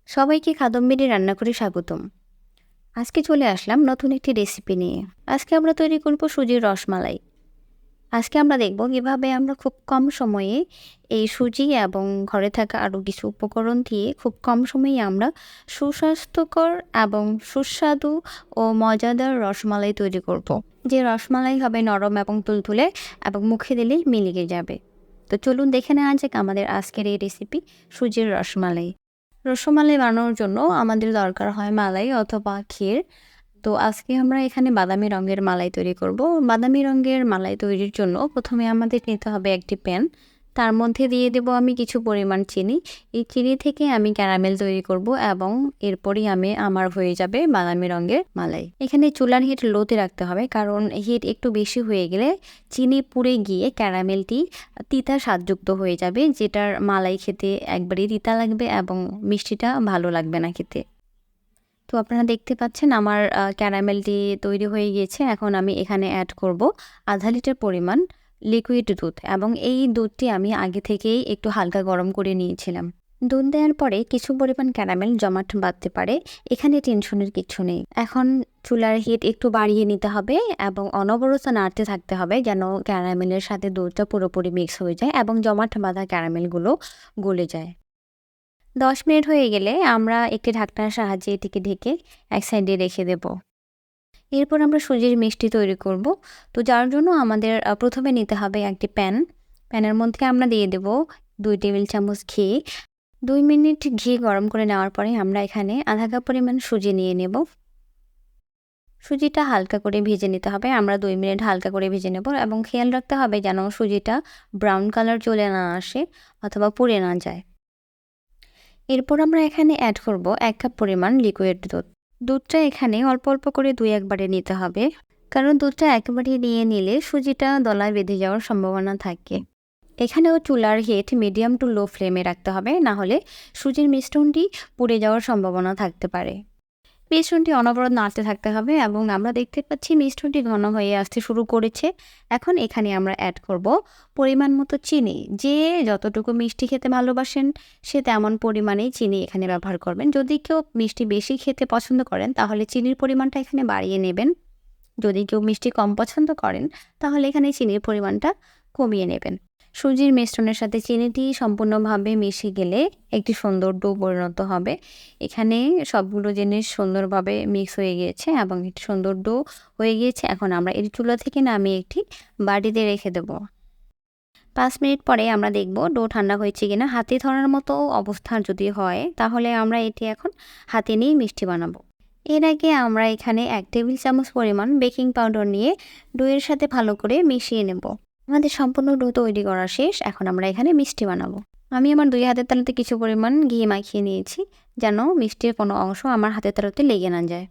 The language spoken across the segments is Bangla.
সবাইকে কাদম্বিনী রান্না করে স্বাগতম। আজকে চলে আসলাম নতুন একটি রেসিপি নিয়ে। আজকে আমরা তৈরি করব সুজির রসমালাই। আজকে আমরা দেখব কিভাবে আমরা খুব কম সময়ে এই সুজি এবং ঘরে থাকা আরও কিছু উপকরণ দিয়ে খুব কম সময়ে আমরা সুস্বাস্থ্যকর এবং সুস্বাদু ও মজাদার রসমালাই তৈরি করব। যে রসমালাই হবে নরম এবং তুলতুলে এবং মুখে দিলেই মিলিয়ে যাবে। তো চলুন দেখে নেওয়া যাক আমাদের আজকের এই রেসিপি সুজির রসমালাই। রসমালাই বানানোর জন্য আমাদের দরকার হয় মালাই অথবা ক্ষীর। তো আজকে আমরা এখানে বাদামি রঙের মালাই তৈরি করব। বাদামি রঙের মালাই তৈরির জন্য প্রথমে আমাদের নিতে হবে একটি প্যান। তার মধ্যে দিয়ে দেব আমি কিছু পরিমাণ চিনি। এই চিনি থেকে আমি ক্যারামেল তৈরি করব এবং এরপরই আমার হয়ে যাবে বাদামি রঙের মালাই। এখানে চুলার হিট লোতে রাখতে হবে, কারণ হিট একটু বেশি হয়ে গেলে চিনি পুড়ে গিয়ে ক্যারামেলটি তিতা স্বাদযুক্ত হয়ে যাবে, যেটার মালাই খেতে একবারই তিতা লাগবে এবং মিষ্টিটা ভালো লাগবে না খেতে। তো আপনারা দেখতে পাচ্ছেন আমার ক্যারামেলটি তৈরি হয়ে গিয়েছে। এখন আমি এখানে অ্যাড করব আধা লিটার পরিমাণ লিকুইড দুধ এবং এই দুধটি আমি আগে থেকেই একটু হালকা গরম করে নিয়েছিলাম। দুধ দেওয়ার পরে কিছু পরিমাণ ক্যারামেল জমাট বাঁধতে পারে, এখানে টেনশনের কিছু নেই। এখন চুলার হিট একটু বাড়িয়ে নিতে হবে এবং অনবরত নাড়তে থাকতে হবে যেন ক্যারামেলের সাথে দুধটা পুরোপুরি মিক্স হয়ে যায় এবং জমাট বাঁধা ক্যারামেলগুলো গলে যায়। 10 মিনিট হয়ে গেলে আমরা একটি ঢাকনার সাহায্যে এটিকে ঢেকে এক সাইডে রেখে দেব। এরপর আমরা সুজির মিষ্টি তৈরি করব। তো যার জন্য আমাদের প্রথমে নিতে হবে একটি প্যান। প্যানের মধ্যে আমরা দিয়ে দেব 2 টেবিল চামচ ঘি। 2 মিনিট ঘি গরম করে নেওয়ার পরে আমরা এখানে আধা কাপ পরিমাণ সুজি নিয়ে নেব। সুজিটা হালকা করে ভেজে নিতে হবে। আমরা 2 মিনিট হালকা করে ভেজে নেব এবং খেয়াল রাখতে হবে যেন সুজিটা ব্রাউন কালার চলে না আসে অথবা পুড়ে না যায়। এরপর আমরা এখানে অ্যাড করব 1 কাপ পরিমাণ লিকুইড দুধ। দুধটা এখানে অল্প অল্প করে 2-1 বারে নিতে হবে, কারণ দুধটা একবারে নিয়ে নিলে সুজিটা দলায় বেঁধে যাওয়ার সম্ভাবনা থাকে। এখানেও চুলার হিট মিডিয়াম টু লো ফ্লেমে রাখতে হবে, না হলে সুজির মিশ্রণটি পুড়ে যাওয়ার সম্ভাবনা থাকতে পারে। মিশ্রণটি অনবরত নাড়তে থাকতে হবে এবং আমরা দেখতে পাচ্ছি মিশ্রণটি ঘন হয়ে আসতে শুরু করেছে। এখন এখানে আমরা অ্যাড করব পরিমাণ মতো চিনি। যে যতটুকু মিষ্টি খেতে ভালোবাসেন সে তেমন পরিমাণেই চিনি এখানে ব্যবহার করবেন। যদি কেউ মিষ্টি বেশি খেতে পছন্দ করেন তাহলে চিনির পরিমাণটা এখানে বাড়িয়ে নেবেন। যদি কেউ মিষ্টি কম পছন্দ করেন তাহলে এখানে চিনির পরিমাণটা কমিয়ে নেবেন। সুজির মিশ্রণের সাথে চিনিটি সম্পূর্ণভাবে মিশে গেলে একটি সুন্দর ডো পরিণত হবে। এখানে সবগুলো জিনিস সুন্দরভাবে মিক্স হয়ে গিয়েছে এবং একটি সুন্দর ডো হয়ে গিয়েছে। এখন আমরা এর চুলা থেকে নামিয়ে একটি বাটিতে রেখে দেব। 5 মিনিট পরে আমরা দেখব ডো ঠান্ডা হয়েছে কিনা। হাতে ধরার মতো অবস্থা যদি হয় তাহলে আমরা এটি এখন হাতে নিয়ে মিষ্টি বানাবো। এর আগে আমরা এখানে 1 টেবিল চামচ পরিমাণ বেকিং পাউডার নিয়ে ডোয়ের সাথে ভালো করে মিশিয়ে নেব। আমাদের সম্পূর্ণ ডো তৈরি করা শেষ। এখন আমরা এখানে মিষ্টি বানাবো। আমি আমার 2 হাতের তালুতে কিছু পরিমাণ ঘি মাখিয়ে নিয়েছি যেন মিষ্টির কোনো অংশ আমার হাতের তালুতে লেগে না যায়।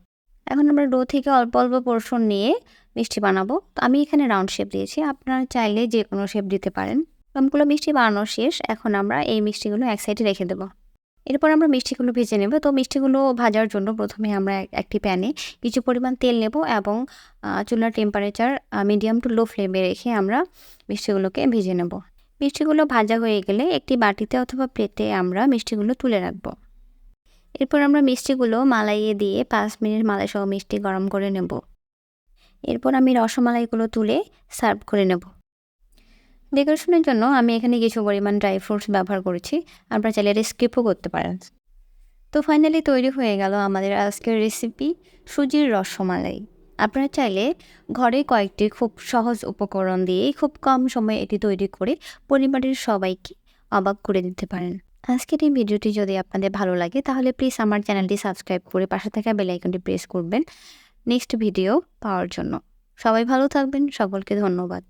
এখন আমরা ডো থেকে অল্প অল্প পোর্শন নিয়ে মিষ্টি বানাবো। তো আমি এখানে রাউন্ড শেপ দিয়েছি, আপনারা চাইলে যে কোনো শেপ দিতে পারেন। সবগুলো মিষ্টি বানানো শেষ। এখন আমরা এই মিষ্টিগুলো এক সাইডে রেখে দেবো। এরপর আমরা মিষ্টিগুলো ভেজে নেব। তো মিষ্টিগুলো ভাজার জন্য প্রথমে আমরা একটি প্যানে কিছু পরিমাণ তেল নেব এবং চুলার টেম্পারেচার মিডিয়াম টু লো ফ্লেমে রেখে আমরা মিষ্টিগুলোকে ভেজে নেব। মিষ্টিগুলো ভাজা হয়ে গেলে একটি বাটিতে অথবা প্লেটে আমরা মিষ্টিগুলো তুলে রাখব। এরপর আমরা মিষ্টিগুলো মালাইয়ে দিয়ে 5 মিনিট মালাই সহ মিষ্টি গরম করে নেব। এরপর আমি রসমালাইগুলো তুলে সার্ভ করে নেব। ডেকোরেশনের জন্য আমি এখানে কিছু পরিমাণ ড্রাই ফ্রুটস ব্যবহার করেছি, আপনারা চাইলে স্কিপও করতে পারেন। তো ফাইনালি তৈরি হয়ে গেল আমাদের আজকের রেসিপি সুজির রসমালাই। আপনারা চাইলে ঘরে কয়েকটি খুব সহজ উপকরণ দিয়ে খুব কম সময়ে এটি তৈরি করে পরিবারের সবাইকে অবাক করে দিতে পারেন। আজকের এই ভিডিওটি যদি আপনাদের ভালো লাগে তাহলে প্লিজ আমার চ্যানেলটি সাবস্ক্রাইব করে পাশে থাকা বেল আইকনটি প্রেস করবেন নেক্সট ভিডিও পাওয়ার জন্য। সবাই ভালো থাকবেন, সকলকে ধন্যবাদ।